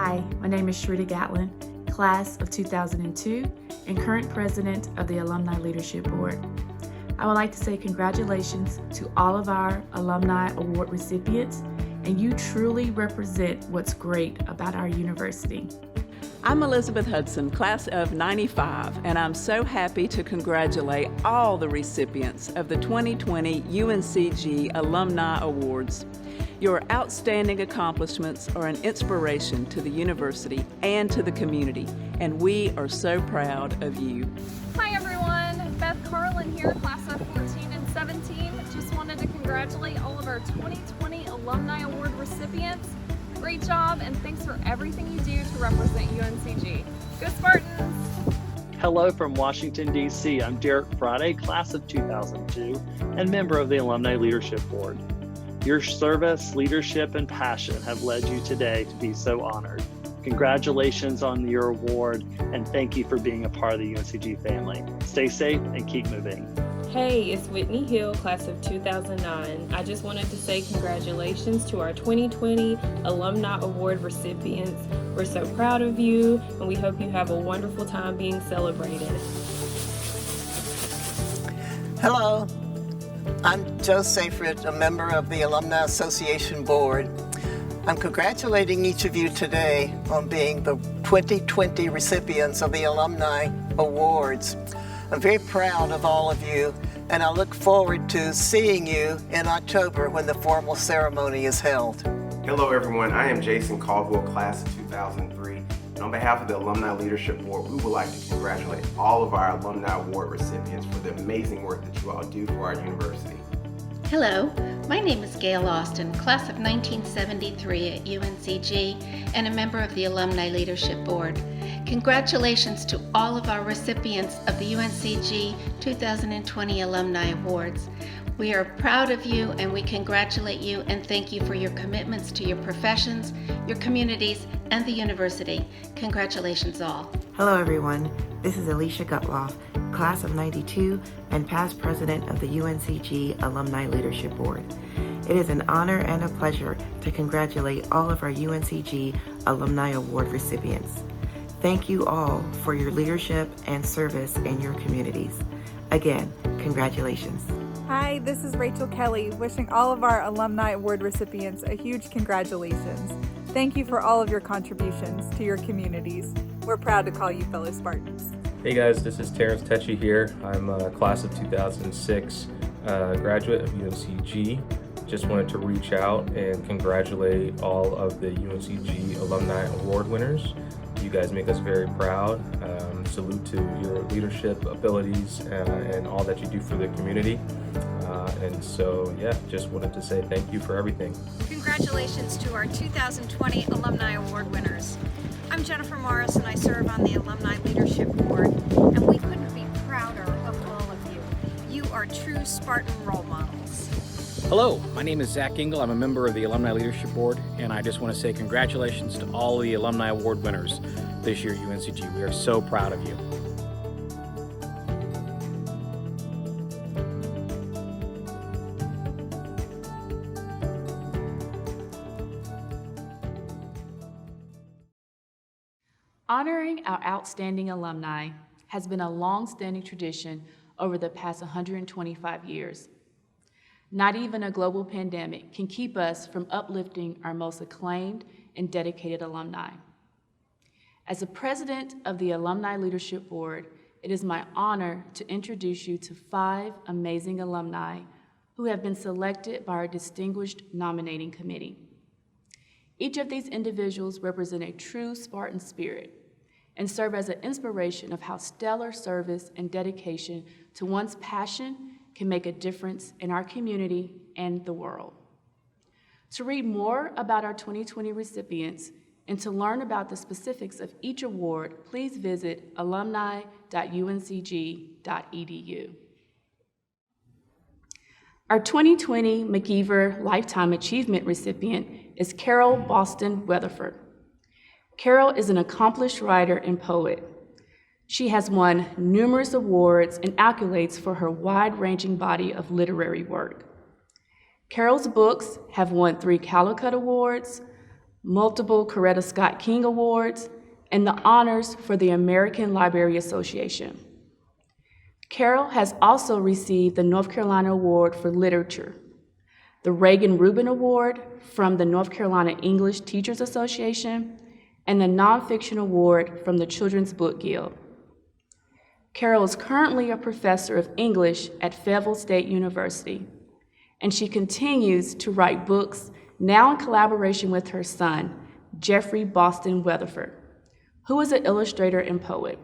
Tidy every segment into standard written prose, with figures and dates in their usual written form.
Hi, my name is Shrita Gatlin, class of 2002 and current president of the Alumni Leadership Board. I would like to say congratulations to all of our Alumni Award recipients, and you truly represent what's great about our university. I'm Elizabeth Hudson, class of 95, and I'm so happy to congratulate all the recipients of the 2020 UNCG Alumni Awards. Your outstanding accomplishments are an inspiration to the university and to the community, and we are so proud of you. Hi everyone, Beth Carlin here, class of 14 and 17. Just wanted to congratulate all of our 2020 Alumni Award recipients. Great job, and thanks for everything you do to represent UNCG. Go Spartans! Hello from Washington, D.C. I'm Derek Friday, class of 2002, and member of the Alumni Leadership Board. Your service, leadership, and passion have led you today to be so honored. Congratulations on your award, and thank you for being a part of the UNCG family. Stay safe and keep moving. Hey, it's Whitney Hill, class of 2009. I just wanted to say congratulations to our 2020 Alumni Award recipients. We're so proud of you, and we hope you have a wonderful time being celebrated. Hello, I'm Joe Seyfried, a member of the Alumni Association Board. I'm congratulating each of you today on being the 2020 recipients of the Alumni Awards. I'm very proud of all of you, and I look forward to seeing you in October when the formal ceremony is held. Hello everyone, I am Jason Caldwell, class of 2003, and on behalf of the Alumni Leadership Board, we would like to congratulate all of our Alumni Award recipients for the amazing work that you all do for our university. Hello, my name is Gail Austin, class of 1973 at UNCG, and a member of the Alumni Leadership Board. Congratulations to all of our recipients of the UNCG 2020 Alumni Awards. We are proud of you, and we congratulate you and thank you for your commitments to your professions, your communities, and the university. Congratulations all. Hello everyone, this is Alicia Gutloff, class of 92 and past president of the UNCG Alumni Leadership Board. It is an honor and a pleasure to congratulate all of our UNCG Alumni Award recipients. Thank you all for your leadership and service in your communities. Again, congratulations. Hi, this is Rachel Kelly, wishing all of our Alumni Award recipients a huge congratulations. Thank you for all of your contributions to your communities. We're proud to call you fellow Spartans. Hey guys, this is Terrence Tecci here. I'm a class of 2006 graduate of UNCG. Just wanted to reach out and congratulate all of the UNCG Alumni Award winners. You guys make us very proud. Salute to your leadership abilities and all that you do for the community. And so, yeah, just wanted to say thank you for everything. Congratulations to our 2020 Alumni Award winners. I'm Jennifer Morris, and I serve on the Alumni Leadership Board, and we couldn't be prouder of all of you. You are true Spartan role models. Hello, my name is Zach Engel. I'm a member of the Alumni Leadership Board, and I just want to say congratulations to all the Alumni Award winners this year at UNCG. We are so proud of you. Honoring our outstanding alumni has been a long-standing tradition over the past 125 years. Not even a global pandemic can keep us from uplifting our most acclaimed and dedicated alumni. As the president of the Alumni Leadership Board, it is my honor to introduce you to 5 amazing alumni who have been selected by our distinguished nominating committee. Each of these individuals represent a true Spartan spirit and serve as an inspiration of how stellar service and dedication to one's passion can make a difference in our community and the world. To read more about our 2020 recipients and to learn about the specifics of each award, please visit alumni.uncg.edu. Our 2020 McKeever Lifetime Achievement recipient is Carol Boston Weatherford. Carol is an accomplished writer and poet. She has won numerous awards and accolades for her wide-ranging body of literary work. Carol's books have won 3 Caldecott Awards, multiple Coretta Scott King Awards, and the honors for the American Library Association. Carol has also received the North Carolina Award for Literature, the Reagan Rubin Award from the North Carolina English Teachers Association, and the Nonfiction Award from the Children's Book Guild. Carol is currently a professor of English at Fayetteville State University, and she continues to write books now in collaboration with her son, Jeffrey Boston Weatherford, who is an illustrator and poet.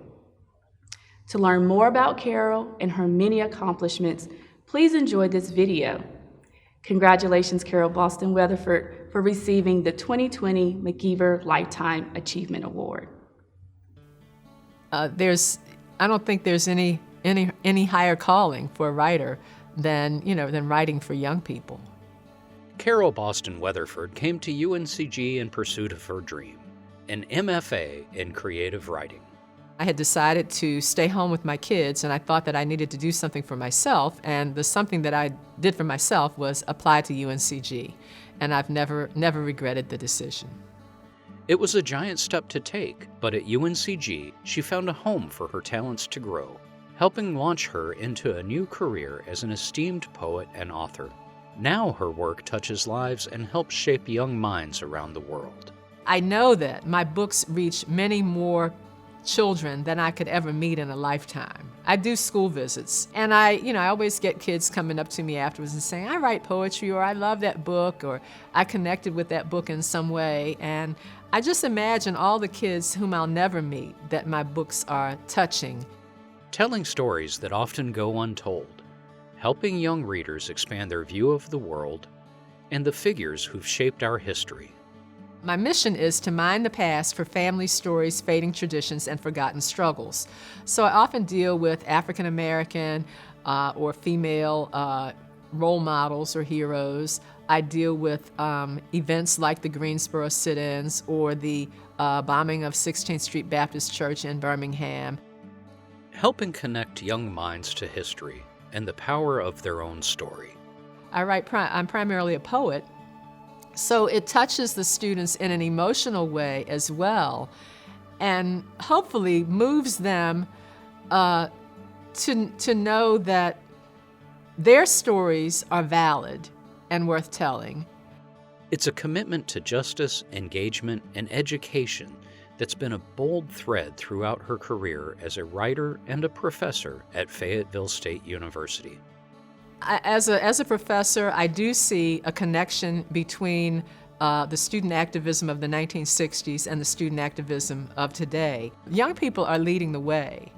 To learn more about Carol and her many accomplishments, please enjoy this video. Congratulations, Carol Boston Weatherford, for receiving the 2020 McKeever Lifetime Achievement Award. I don't think there's any higher calling for a writer than writing for young people. Carol Boston Weatherford came to UNCG in pursuit of her dream, an MFA in creative writing. I had decided to stay home with my kids, and I thought that I needed to do something for myself, and the something that I did for myself was apply to UNCG, and I've never regretted the decision. It was a giant step to take, but at UNCG, she found a home for her talents to grow, helping launch her into a new career as an esteemed poet and author. Now her work touches lives and helps shape young minds around the world. I know that my books reach many more children than I could ever meet in a lifetime. I do school visits, and I always get kids coming up to me afterwards and saying, I write poetry, or I love that book, or I connected with that book in some way. And I just imagine all the kids whom I'll never meet that my books are touching. Telling stories that often go untold, helping young readers expand their view of the world, and the figures who've shaped our history. My mission is to mine the past for family stories, fading traditions, and forgotten struggles. So I often deal with African American or female role models or heroes. I deal with events like the Greensboro sit-ins or the bombing of 16th Street Baptist Church in Birmingham. Helping connect young minds to history and the power of their own story. I'm primarily a poet, so it touches the students in an emotional way as well, and hopefully moves them to know that their stories are valid and worth telling. It's a commitment to justice, engagement, and education that's been a bold thread throughout her career as a writer and a professor at Fayetteville State University. As a professor, I do see a connection between the student activism of the 1960s and the student activism of today. Young people are leading the way,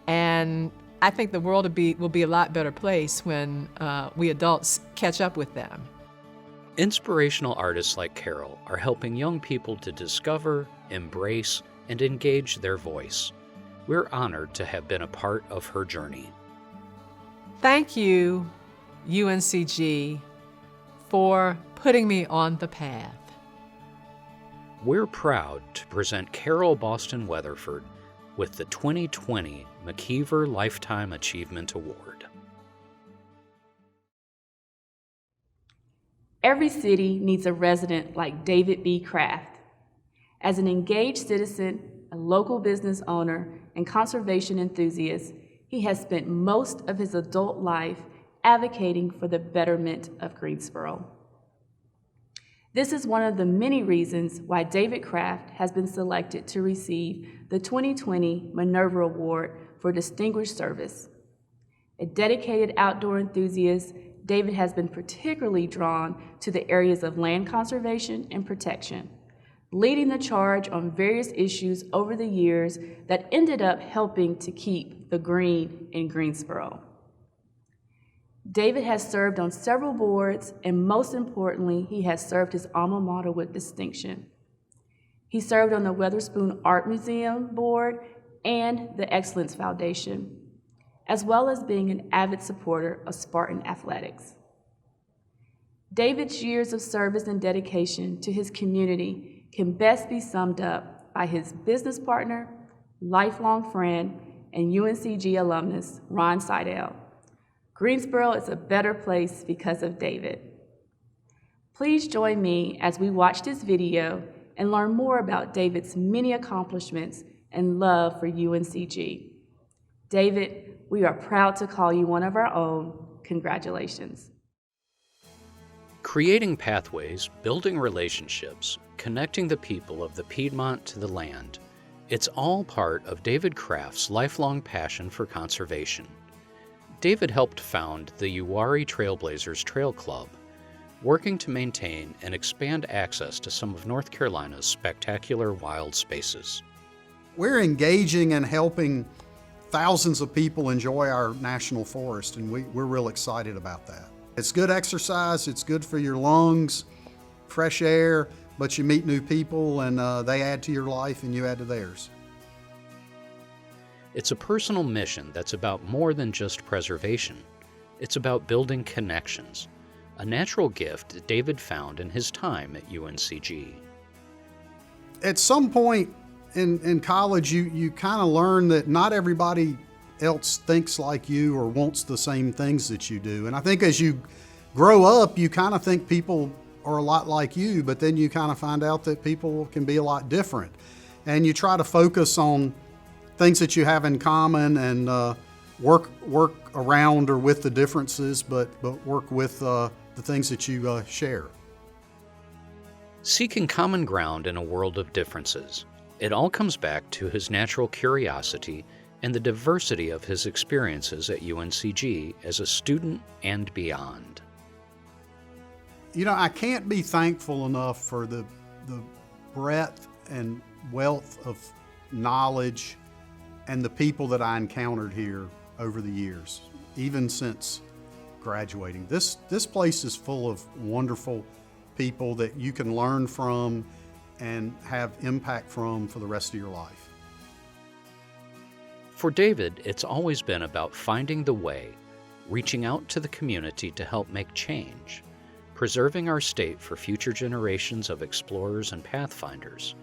and I think the world will be a lot better place when we adults catch up with them. Inspirational artists like Carol are helping young people to discover, embrace, and engage their voice. We're honored to have been a part of her journey. Thank you, UNCG, for putting me on the path. We're proud to present Carol Boston Weatherford with the 2020 McKeever Lifetime Achievement Award. Every city needs a resident like David B. Kraft. As an engaged citizen, a local business owner, and conservation enthusiast, he has spent most of his adult life advocating for the betterment of Greensboro. This is one of the many reasons why David Kraft has been selected to receive the 2020 Minerva Award for Distinguished Service. A dedicated outdoor enthusiast, David has been particularly drawn to the areas of land conservation and protection, leading the charge on various issues over the years that ended up helping to keep the green in Greensboro. David has served on several boards, and most importantly, he has served his alma mater with distinction. He served on the Weatherspoon Art Museum Board and the Excellence Foundation, as well as being an avid supporter of Spartan Athletics. David's years of service and dedication to his community can best be summed up by his business partner, lifelong friend, and UNCG alumnus, Ron Seidel. Greensboro is a better place because of David. Please join me as we watch this video and learn more about David's many accomplishments and love for UNCG. David, we are proud to call you one of our own. Congratulations. Creating pathways, building relationships, connecting the people of the Piedmont to the land. It's all part of David Craft's lifelong passion for conservation. David helped found the Uwharrie Trailblazers Trail Club, working to maintain and expand access to some of North Carolina's spectacular wild spaces. We're engaging and helping thousands of people enjoy our national forest, and we're real excited about that. It's good exercise, it's good for your lungs, fresh air, but you meet new people and they add to your life and you add to theirs. It's a personal mission that's about more than just preservation. It's about building connections, a natural gift David found in his time at UNCG. At some point in college, you kind of learn that not everybody else thinks like you or wants the same things that you do. And I think as you grow up, you kind of think people are a lot like you, but then you kind of find out that people can be a lot different. And you try to focus on things that you have in common and work around or with the differences, but work with the things that you share. Seeking common ground in a world of differences. It all comes back to his natural curiosity and the diversity of his experiences at UNCG as a student and beyond. You know, I can't be thankful enough for the breadth and wealth of knowledge and the people that I encountered here over the years, even since graduating. This place is full of wonderful people that you can learn from and have impact from for the rest of your life. For David, it's always been about finding the way, reaching out to the community to help make change, preserving our state for future generations of explorers and pathfinders,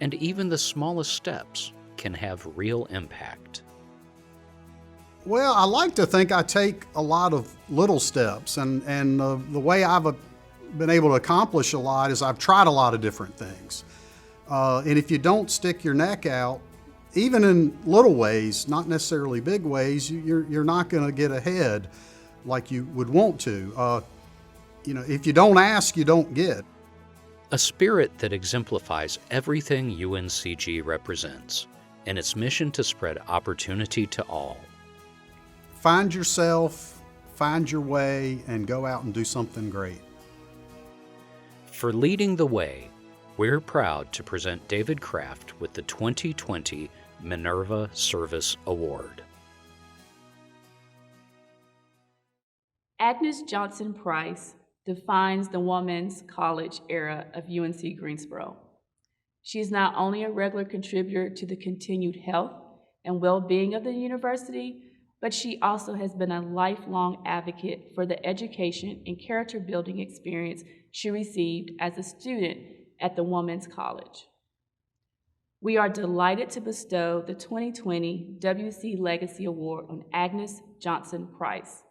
and even the smallest steps can have real impact. Well, I like to think I take a lot of little steps, and the way I've been able to accomplish a lot is I've tried a lot of different things. And if you don't stick your neck out, even in little ways, not necessarily big ways, you're not going to get ahead like you would want to. You know, if you don't ask, you don't get. A spirit that exemplifies everything UNCG represents and its mission to spread opportunity to all. Find yourself, find your way, and go out and do something great. For leading the way, we're proud to present David Craft with the 2020 Minerva Service Award. Agnes Johnson Price defines the women's college era of UNC Greensboro. She is not only a regular contributor to the continued health and well-being of the university, but she also has been a lifelong advocate for the education and character-building experience she received as a student at the Women's College. We are delighted to bestow the 2020 WC Legacy Award on Agnes Johnson Price.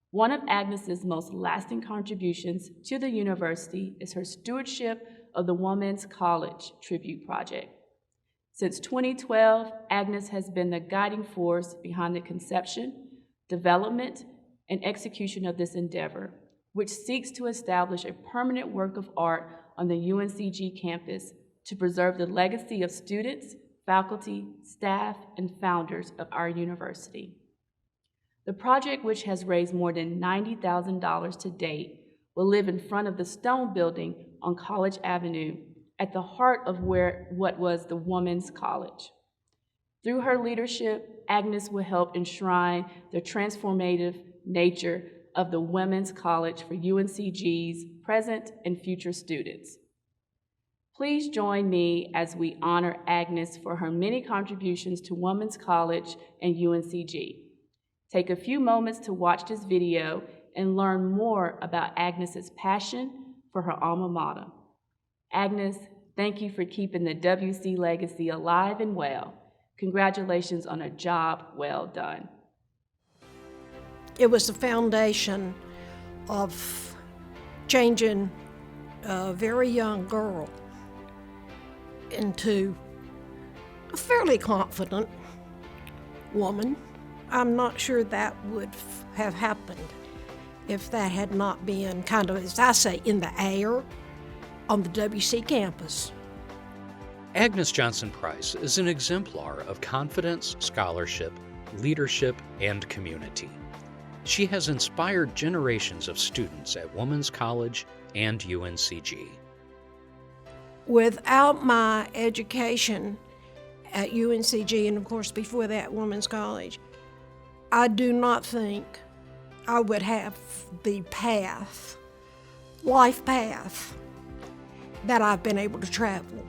One of Agnes's most lasting contributions to the university is her stewardship of the Women's College Tribute Project. Since 2012, Agnes has been the guiding force behind the conception, development, and execution of this endeavor, which seeks to establish a permanent work of art on the UNCG campus to preserve the legacy of students, faculty, staff, and founders of our university. The project, which has raised more than $90,000 to date, will live in front of the Stone Building on College Avenue, at the heart of what was the Women's College. Through her leadership, Agnes will help enshrine the transformative nature of the Women's College for UNCG's present and future students. Please join me as we honor Agnes for her many contributions to Women's College and UNCG. Take a few moments to watch this video and learn more about Agnes's passion for her alma mater. Agnes, thank you for keeping the WC legacy alive and well. Congratulations on a job well done. It was the foundation of changing a very young girl into a fairly confident woman. I'm not sure that would have happened if that had not been kind of, as I say, in the air on the WC campus. Agnes Johnson Price is an exemplar of confidence, scholarship, leadership, and community. She has inspired generations of students at Women's College and UNCG. Without my education at UNCG, and of course before that, Women's College, I do not think I would have the path, life path, that I've been able to travel.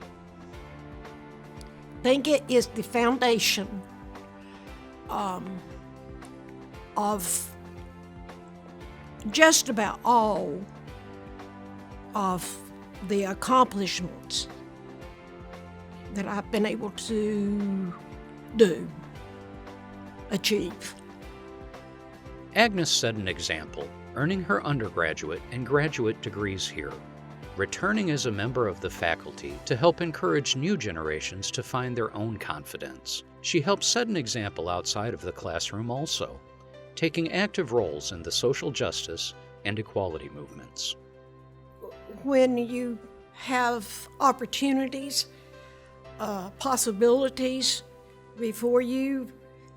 I think it is the foundation of just about all of the accomplishments that I've been able to achieve. Agnes set an example, earning her undergraduate and graduate degrees here, returning as a member of the faculty to help encourage new generations to find their own confidence. She helped set an example outside of the classroom also, taking active roles in the social justice and equality movements. When you have opportunities, possibilities before you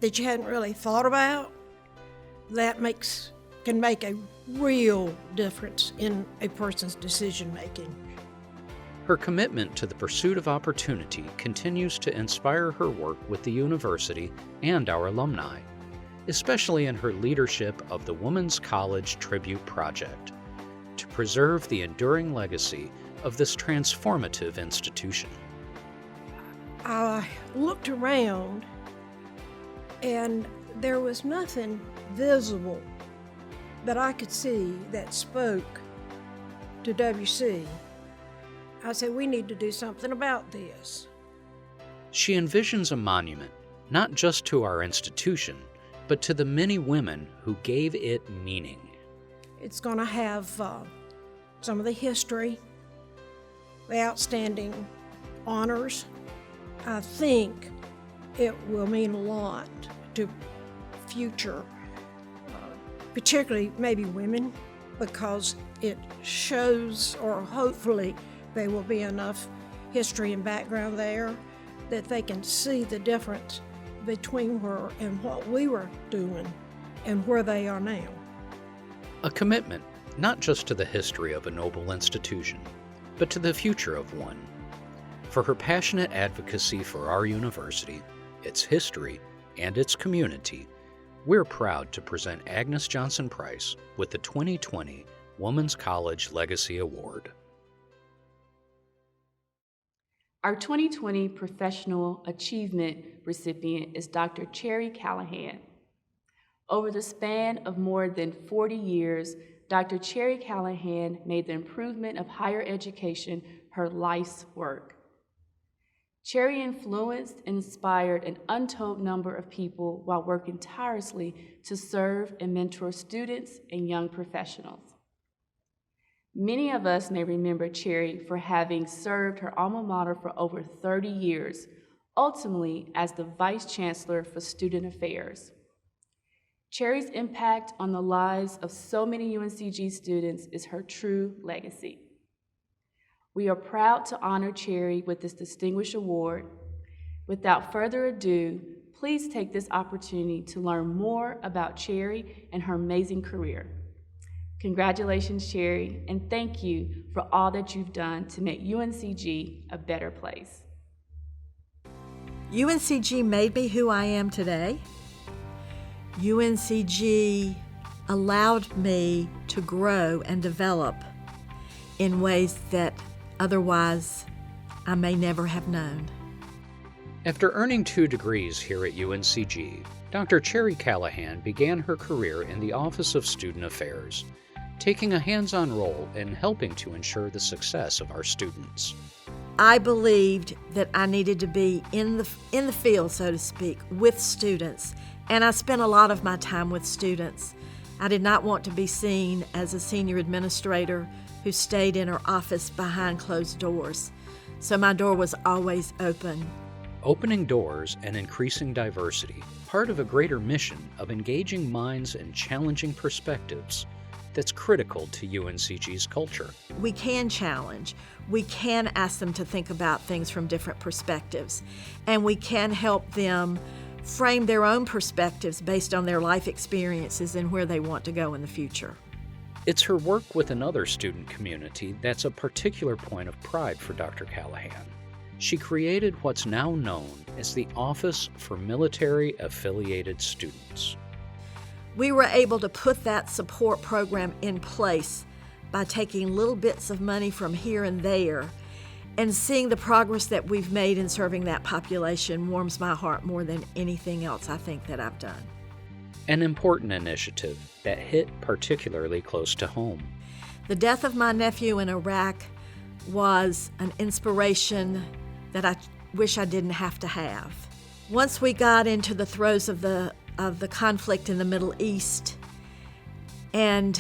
that you hadn't really thought about, that can make a real difference in a person's decision making. Her commitment to the pursuit of opportunity continues to inspire her work with the university and our alumni, especially in her leadership of the Women's College Tribute Project, to preserve the enduring legacy of this transformative institution. I looked around and there was nothing visible that I could see that spoke to WC. I said, we need to do something about this. She envisions a monument, not just to our institution, but to the many women who gave it meaning. It's going to have some of the history, the outstanding honors. I think it will mean a lot to future, particularly maybe women, because it shows, or hopefully there will be enough history and background there that they can see the difference between her and what we were doing and where they are now. A commitment not just to the history of a noble institution, but to the future of one. For her passionate advocacy for our university, its history, and its community, we're proud to present Agnes Johnson Price with the 2020 Women's College Legacy Award. Our 2020 Professional Achievement recipient is Dr. Cherry Callahan. Over the span of more than 40 years, Dr. Cherry Callahan made the improvement of higher education her life's work. Cherry influenced and inspired an untold number of people while working tirelessly to serve and mentor students and young professionals. Many of us may remember Cherry for having served her alma mater for over 30 years, ultimately as the Vice Chancellor for Student Affairs. Cherry's impact on the lives of so many UNCG students is her true legacy. We are proud to honor Cherry with this distinguished award. Without further ado, please take this opportunity to learn more about Cherry and her amazing career. Congratulations, Cherry, and thank you for all that you've done to make UNCG a better place. UNCG made me who I am today. UNCG allowed me to grow and develop in ways that otherwise I may never have known. After earning 2 degrees here at UNCG, Dr. Cherry Callahan began her career in the Office of Student Affairs, taking a hands-on role in helping to ensure the success of our students. I believed that I needed to be in the field, so to speak, with students, and I spent a lot of my time with students. I did not want to be seen as a senior administrator who stayed in her office behind closed doors. so my door was always open. Opening doors and increasing diversity, part of a greater mission of engaging minds and challenging perspectives that's critical to UNCG's culture. We can challenge. We can ask them to think about things from different perspectives, and we can help them frame their own perspectives based on their life experiences and where they want to go in the future. It's her work with another student community that's a particular point of pride for Dr. Callahan. She created what's now known as the Office for Military Affiliated Students. We were able to put that support program in place by taking little bits of money from here and there, and seeing the progress that we've made in serving that population warms my heart more than anything else I think that I've done. An important initiative that hit particularly close to home. The death of my nephew in Iraq was an inspiration that I wish I didn't have to have. Once we got into the throes of the conflict in the Middle East, and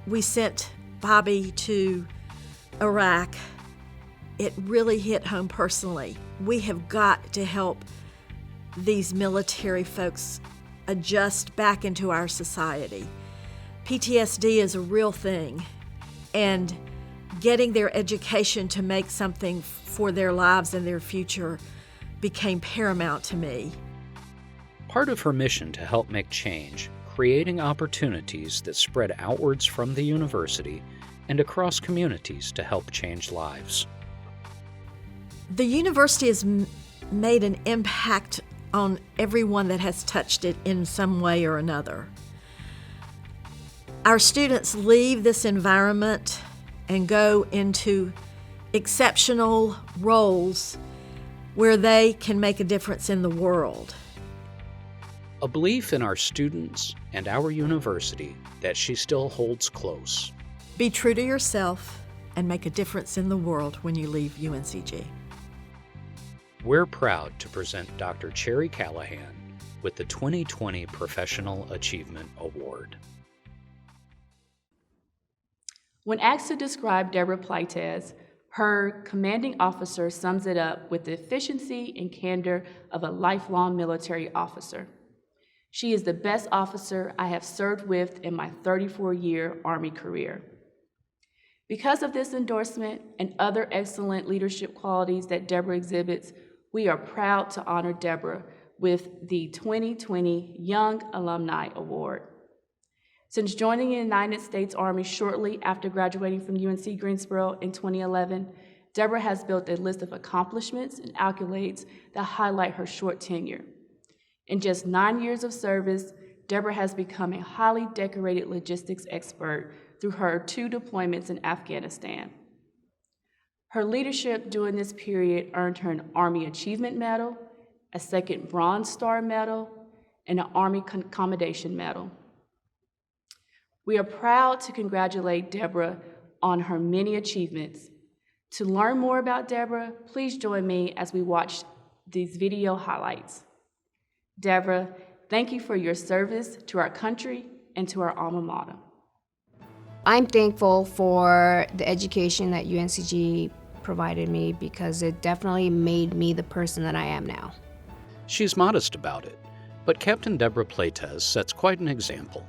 we sent Bobby to Iraq, it really hit home personally. We have got to help these military folks adjust back into our society. PTSD is a real thing, and getting their education to make something for their lives and their future became paramount to me. Part of her mission to help make change, creating opportunities that spread outwards from the university and across communities to help change lives. The university has made an impact on everyone that has touched it in some way or another. Our students leave this environment and go into exceptional roles where they can make a difference in the world. A belief in our students and our university that she still holds close. Be true to yourself and make a difference in the world when you leave UNCG. We're proud to present Dr. Cherry Callahan with the 2020 Professional Achievement Award. When asked to describe Deborah Pleites, her commanding officer sums it up with the efficiency and candor of a lifelong military officer. She is the best officer I have served with in my 34-year Army career. Because of this endorsement and other excellent leadership qualities that Deborah exhibits, we are proud to honor Deborah with the 2020 Young Alumni Award. Since joining the United States Army shortly after graduating from UNC Greensboro in 2011, Deborah has built a list of accomplishments and accolades that highlight her short tenure. In just 9 years of service, Deborah has become a highly decorated logistics expert through her 2 deployments in Afghanistan. Her leadership during this period earned her an Army Achievement Medal, a 2nd Bronze Star Medal, and an Army Commendation Medal. We are proud to congratulate Deborah on her many achievements. To learn more about Deborah, please join me as we watch these video highlights. Deborah, thank you for your service to our country and to our alma mater. I'm thankful for the education that UNCG provided me because it definitely made me the person that I am now. She's modest about it, but Captain Deborah Pleites sets quite an example.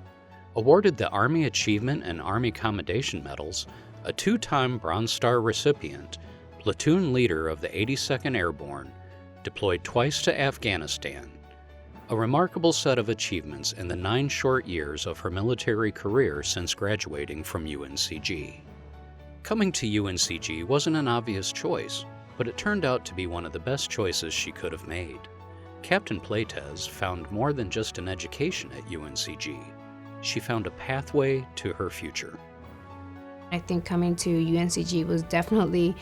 Awarded the Army Achievement and Army Commendation Medals, a 2-time Bronze Star recipient, platoon leader of the 82nd Airborne, deployed twice to Afghanistan, a remarkable set of achievements in the 9 short years of her military career since graduating from UNCG. Coming to UNCG wasn't an obvious choice, but it turned out to be one of the best choices she could have made. Captain Pleites found more than just an education at UNCG. She found a pathway to her future. I think coming to UNCG was definitely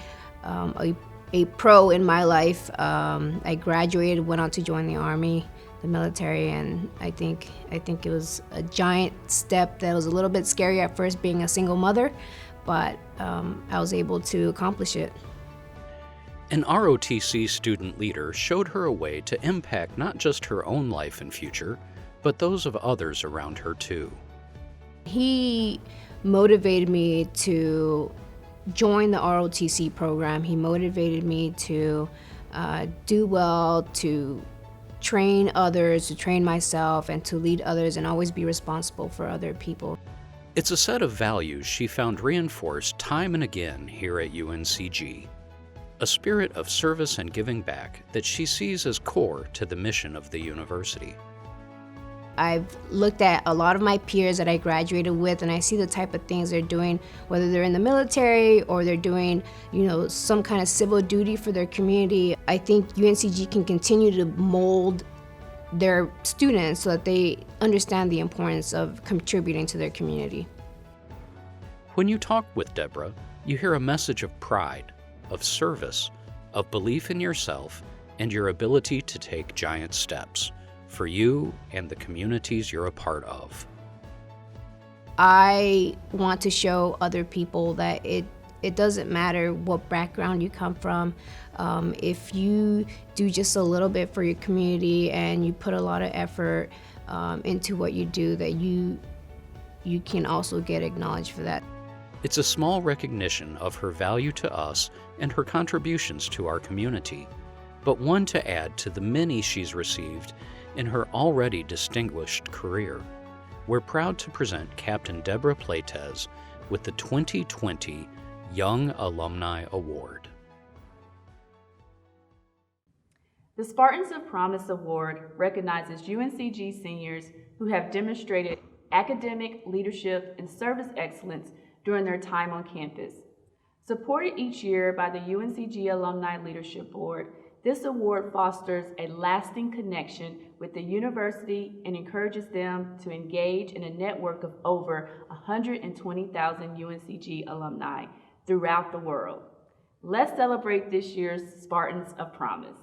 a pro in my life. I graduated, went on to join the Army, the military, and I think it was a giant step that was a little bit scary at first, being a single mother, but I was able to accomplish it. An ROTC student leader showed her a way to impact not just her own life and future, but those of others around her too. He motivated me to join the ROTC program. He motivated me to do well, to train others, to train myself, and to lead others and always be responsible for other people. It's a set of values she found reinforced time and again here at UNCG. A spirit of service and giving back that she sees as core to the mission of the university. I've looked at a lot of my peers that I graduated with, and I see the type of things they're doing, whether they're in the military or they're doing, some kind of civil duty for their community. I think UNCG can continue to mold their students so that they understand the importance of contributing to their community. When you talk with Deborah, you hear a message of pride, of service, of belief in yourself and your ability to take giant steps for you and the communities you're a part of. I want to show other people that it doesn't matter what background you come from. If you do just a little bit for your community and you put a lot of effort into what you do, that you can also get acknowledged for that. It's a small recognition of her value to us and her contributions to our community, but one to add to the many she's received in her already distinguished career. We're proud to present Captain Deborah Playtez with the 2020 Young Alumni Award. The Spartans of Promise Award recognizes UNCG seniors who have demonstrated academic, leadership, and service excellence during their time on campus. Supported each year by the UNCG Alumni Leadership Board, this award fosters a lasting connection with the university and encourages them to engage in a network of over 120,000 UNCG alumni throughout the world. Let's celebrate this year's Spartans of Promise.